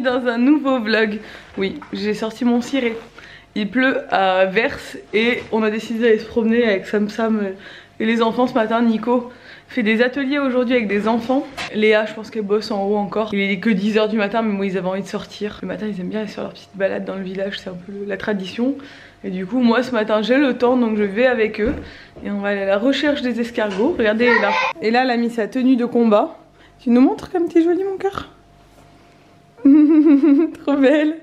dans un nouveau vlog. Oui, j'ai sorti mon ciré. Il pleut à verse et on a décidé d'aller se promener avec Sam et les enfants ce matin. Nico fait des ateliers aujourd'hui avec des enfants. Léa, je pense qu'elle bosse en haut encore. Il est que 10 h du matin, mais moi ils avaient envie de sortir. Le matin ils aiment bien aller faire leur petite balade dans le village, c'est un peu la tradition. Et du coup moi ce matin j'ai le temps, donc je vais avec eux. Et on va aller à la recherche des escargots. Regardez là. Et là elle a mis sa tenue de combat. Tu nous montres comme t'es jolie mon cœur. Trop belle.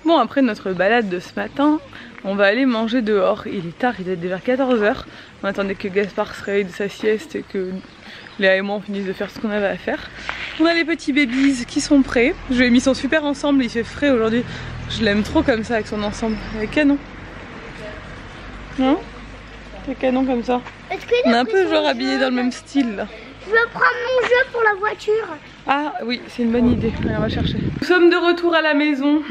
Bon, après notre balade de ce matin, on va aller manger dehors. Il est tard, il est déjà 14 h. On attendait que Gaspard se réveille de sa sieste et que Léa et moi on finisse de faire ce qu'on avait à faire. On a les petits babies qui sont prêts. Je lui ai mis son super ensemble, il fait frais aujourd'hui. Je l'aime trop comme ça avec son ensemble. Avec canon. Non? Avec canon comme ça. On est un peu genre habillés dans le même style là. Je veux prendre mon jeu pour la voiture. Ah oui, c'est une bonne idée. Allez, on va chercher. Nous sommes de retour à la maison.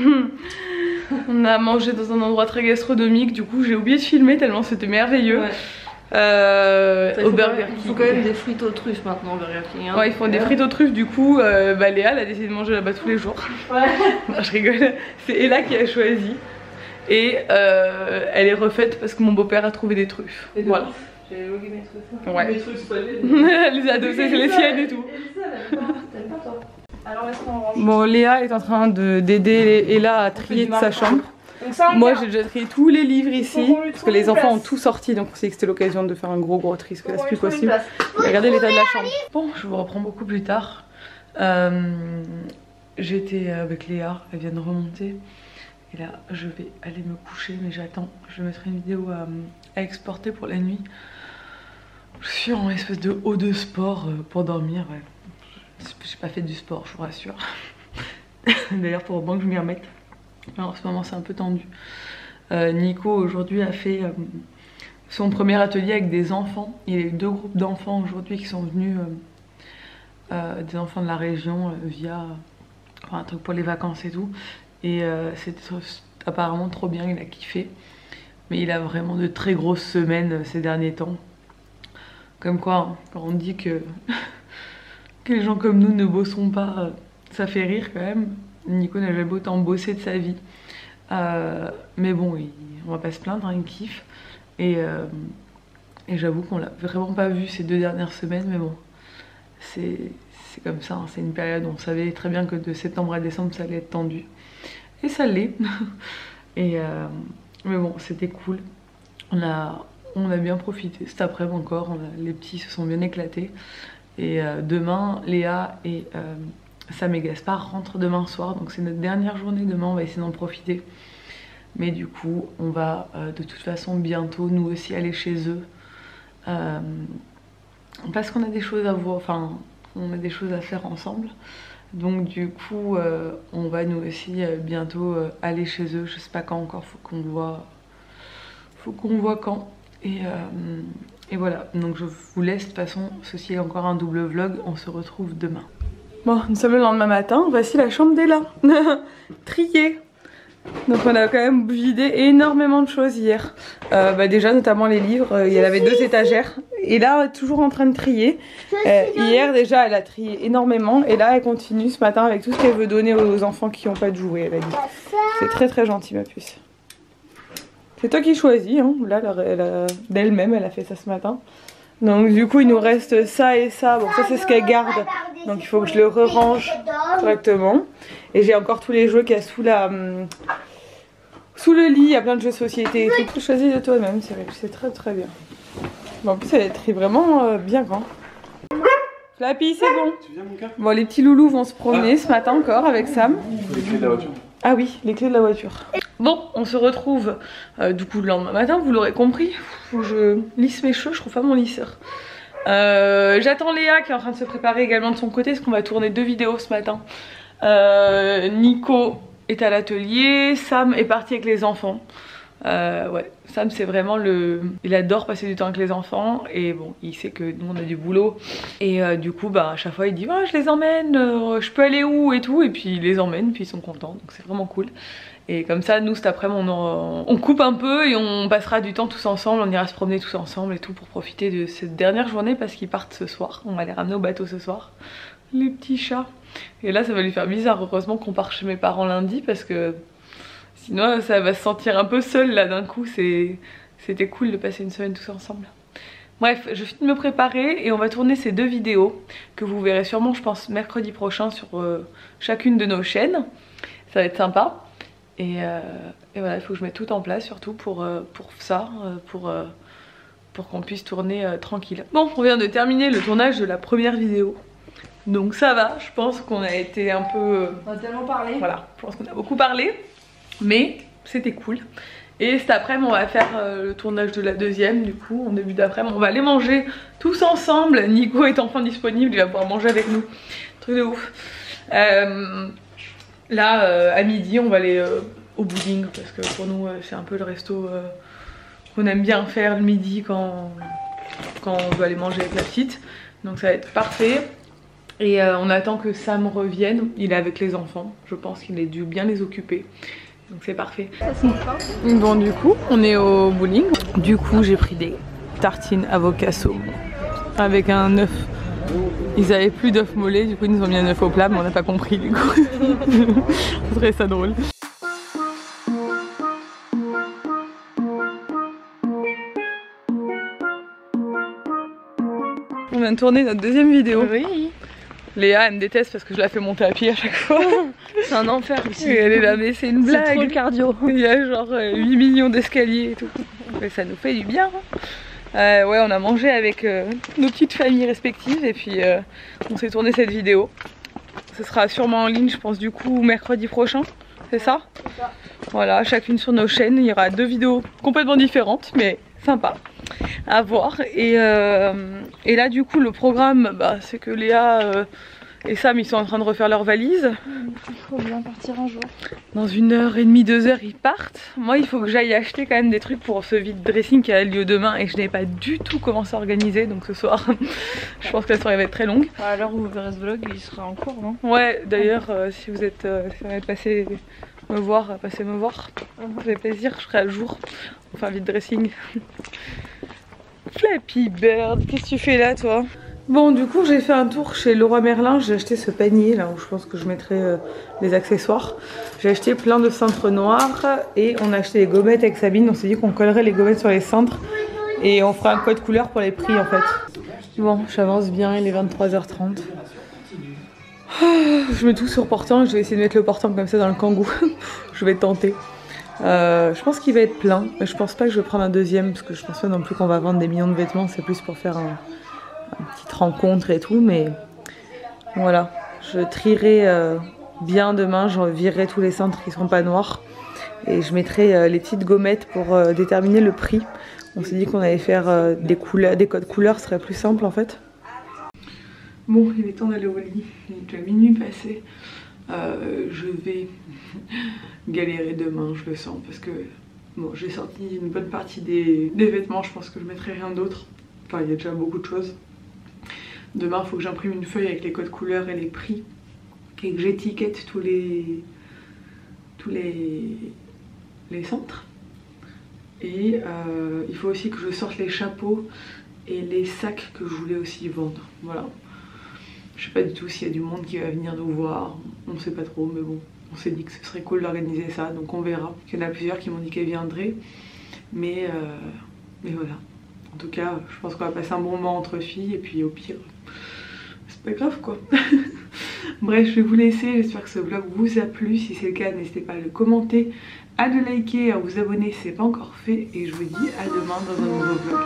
On a mangé dans un endroit très gastronomique. Du coup, j'ai oublié de filmer tellement c'était merveilleux. Ouais. Au Burger King. Il faut quand même des frites aux truffes maintenant au Burger King. Hein. Ouais, ils font des frites aux truffes. Du coup, Léa elle a décidé de manger là-bas tous les jours. Ouais. Non, je rigole. C'est Ella qui a choisi. Et elle est refaite parce que mon beau-père a trouvé des truffes. Voilà. J'ai logué mes trucs. Ouais. Mes trucs, c'est pas les... Elle les a adossés, c'est les siennes et tout. T'aimes pas toi. Alors laisse-moi en ranger. Bon, Léa est en train d'aider Ella à trier de sa chambre. Moi j'ai déjà trié tous les livres ici parce que les enfants ont tout sorti, donc on s'est dit que c'était l'occasion de faire un gros tri parce que là c'est plus possible. Regardez l'état de la chambre. Bon, je vous reprends beaucoup plus tard. J'étais avec Léa, elle vient de remonter. Et là je vais aller me coucher, mais j'attends. Je mettrai une vidéo à exporter pour la nuit. Je suis en espèce de haut de sport pour dormir. Ouais. J'ai pas fait du sport, je vous rassure. D'ailleurs pour au moins que je m'y remette. Alors, en ce moment c'est un peu tendu. Nico aujourd'hui a fait son premier atelier avec des enfants. Il y a eu 2 groupes d'enfants aujourd'hui qui sont venus, des enfants de la région via un truc pour les vacances et tout. Et c'était apparemment trop bien, il a kiffé. Mais il a vraiment de très grosses semaines ces derniers temps. Comme quoi, hein, quand on dit que les gens comme nous ne bossons pas, ça fait rire quand même. Nico n'a jamais autant bossé de sa vie. Mais bon, on va pas se plaindre, hein, il kiffe. Et j'avoue qu'on l'a vraiment pas vu ces 2 dernières semaines, mais bon, c'est comme ça, hein, c'est une période où on savait très bien que de septembre à décembre ça allait être tendu. Et ça l'est. Mais bon, c'était cool. On a bien profité. Cet après-midi encore, les petits se sont bien éclatés. Et demain, Léa et Sam et Gaspard rentrent demain soir. Donc c'est notre dernière journée. Demain, on va essayer d'en profiter. Mais du coup, on va de toute façon bientôt, nous aussi, aller chez eux. Parce qu'on a des choses à voir, enfin, on a des choses à faire ensemble. Donc du coup, on va nous aussi bientôt aller chez eux. Je sais pas quand encore, faut qu'on voit quand. Et voilà, donc je vous laisse, de toute façon, ceci est encore un double vlog, on se retrouve demain. Bon, nous sommes le lendemain matin, voici la chambre d'Ella, triée. Donc on a quand même vidé énormément de choses hier. Déjà notamment les livres, il y avait 2 étagères. Et là, toujours en train de trier. Hier déjà, elle a trié énormément. Et là, elle continue ce matin avec tout ce qu'elle veut donner aux enfants qui n'ont pas de jouets, elle a dit. C'est très très gentil ma puce. C'est toi qui choisis, hein. Là d'elle-même elle a fait ça ce matin. Donc du coup il nous reste ça et ça. Bon ça c'est ce qu'elle garde. Donc il faut que je le re-range correctement. Et j'ai encore tous les jeux qu'il y a sous le lit. Il y a plein de jeux de société. Il faut que tu choisisses de toi-même. C'est très très bien. Bon, en plus elle trie vraiment bien grand. Flappy c'est bon. Tu viens mon cœur? Bon les petits loulous vont se promener ce matin encore avec Sam. Les clés de la voiture. Ah oui, les clés de la voiture. Bon, on se retrouve du coup le lendemain matin, vous l'aurez compris. Faut que je lisse mes cheveux, je trouve pas mon lisseur. J'attends Léa qui est en train de se préparer également de son côté parce qu'on va tourner 2 vidéos ce matin. Nico est à l'atelier, Sam est parti avec les enfants. Ouais, Sam c'est vraiment le... Il adore passer du temps avec les enfants et bon, il sait que nous on a du boulot et du coup bah à chaque fois il dit oh, je les emmène, je peux aller où et tout, et puis il les emmène puis ils sont contents, donc c'est vraiment cool. Et comme ça nous cet après-midi on coupe un peu et on passera du temps tous ensemble, on ira se promener tous ensemble et tout pour profiter de cette dernière journée parce qu'ils partent ce soir, on va les ramener au bateau ce soir, les petits chats. Et là ça va lui faire bizarre, heureusement qu'on part chez mes parents lundi parce que sinon ça va se sentir un peu seul là d'un coup, c'était cool de passer une semaine tous ensemble. Bref, je finis de me préparer et on va tourner ces 2 vidéos que vous verrez sûrement je pense mercredi prochain sur chacune de nos chaînes. Ça va être sympa. Et voilà, il faut que je mette tout en place surtout pour ça, pour qu'on puisse tourner tranquille. Bon, on vient de terminer le tournage de la première vidéo. Donc ça va, je pense qu'on a été un peu... On a tellement parlé. Voilà, je pense qu'on a beaucoup parlé. Mais c'était cool. Et cet après-midi on va faire le tournage de la deuxième. Du coup en début d'après-midi on va aller manger tous ensemble. Nico est enfin disponible, il va pouvoir manger avec nous. Truc de ouf. Là à midi on va aller au bowling parce que pour nous c'est un peu le resto qu'on aime bien faire le midi quand on veut aller manger avec la petite. Donc ça va être parfait. Et on attend que Sam revienne, il est avec les enfants, je pense qu'il a dû bien les occuper. Donc c'est parfait. Bon du coup on est au bowling. Du coup j'ai pris des tartines avocat saumon avec un œuf. Ils avaient plus d'œuf mollet, du coup ils nous ont mis un œuf au plat mais on n'a pas compris du coup. Je trouvais ça drôle. On vient de tourner notre deuxième vidéo. Oui. Léa elle me déteste parce que je la fais monter à pied à chaque fois. C'est un enfer ici. Et elle est là mais c'est une blague. C'est trop le cardio. Il y a genre 8 millions d'escaliers et tout. Mais ça nous fait du bien. Ouais, on a mangé avec nos petites familles respectives et puis on s'est tourné cette vidéo. Ce sera sûrement en ligne je pense du coup mercredi prochain. C'est ça? C'est ça. Voilà, chacune sur nos chaînes. Il y aura 2 vidéos complètement différentes mais sympa à voir. Et là du coup le programme bah, c'est que Léa et Sam ils sont en train de refaire leurs valises. Il faut bien partir un jour. Dans 1h30, 2 heures ils partent. Moi il faut que j'aille acheter quand même des trucs pour ce vide dressing qui a lieu demain et je n'ai pas du tout commencé à organiser, donc ce soir je pense que la soirée va être très longue. À l'heure où vous verrez ce vlog il sera en cours non? Ouais d'ailleurs si vous êtes passé me voir, passez me voir, ça fait plaisir, je serai à jour. Enfin vide dressing. Flappy Bird, qu'est-ce que tu fais là toi? Bon du coup j'ai fait un tour chez Leroy Merlin, j'ai acheté ce panier là où je pense que je mettrai les accessoires. J'ai acheté plein de cintres noirs et on a acheté des gommettes avec Sabine, on s'est dit qu'on collerait les gommettes sur les cintres et on fera un code couleur pour les prix en fait. Bon j'avance bien, il est 23h30. Je mets tout sur portant, je vais essayer de mettre le portant comme ça dans le kangou. Je vais tenter. Je pense qu'il va être plein, mais je pense pas que je vais prendre un deuxième parce que je pense pas non plus qu'on va vendre des millions de vêtements, c'est plus pour faire une petite rencontre et tout, mais voilà, je trierai bien demain, je virerai tous les cintres qui seront pas noirs et je mettrai les petites gommettes pour déterminer le prix. On s'est dit qu'on allait faire des codes couleurs, ce serait plus simple en fait. Bon, il est temps d'aller au lit, il est déjà minuit passé. Je vais galérer demain, je le sens, parce que bon, j'ai sorti une bonne partie des vêtements, je pense que je mettrai rien d'autre. Enfin, il y a déjà beaucoup de choses. Demain, il faut que j'imprime une feuille avec les codes couleurs et les prix et que j'étiquette tous les centres. Et il faut aussi que je sorte les chapeaux et les sacs que je voulais aussi vendre. Voilà. Je sais pas du tout s'il y a du monde qui va venir nous voir, on sait pas trop, mais bon, on s'est dit que ce serait cool d'organiser ça, donc on verra. Il y en a plusieurs qui m'ont dit qu'elles viendraient, mais voilà. En tout cas, je pense qu'on va passer un bon moment entre filles, et puis au pire, c'est pas grave quoi. Bref, je vais vous laisser, j'espère que ce vlog vous a plu. Si c'est le cas, n'hésitez pas à le commenter, à le liker, à vous abonner si ce n'est pas encore fait, et je vous dis à demain dans un nouveau vlog.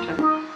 Ciao.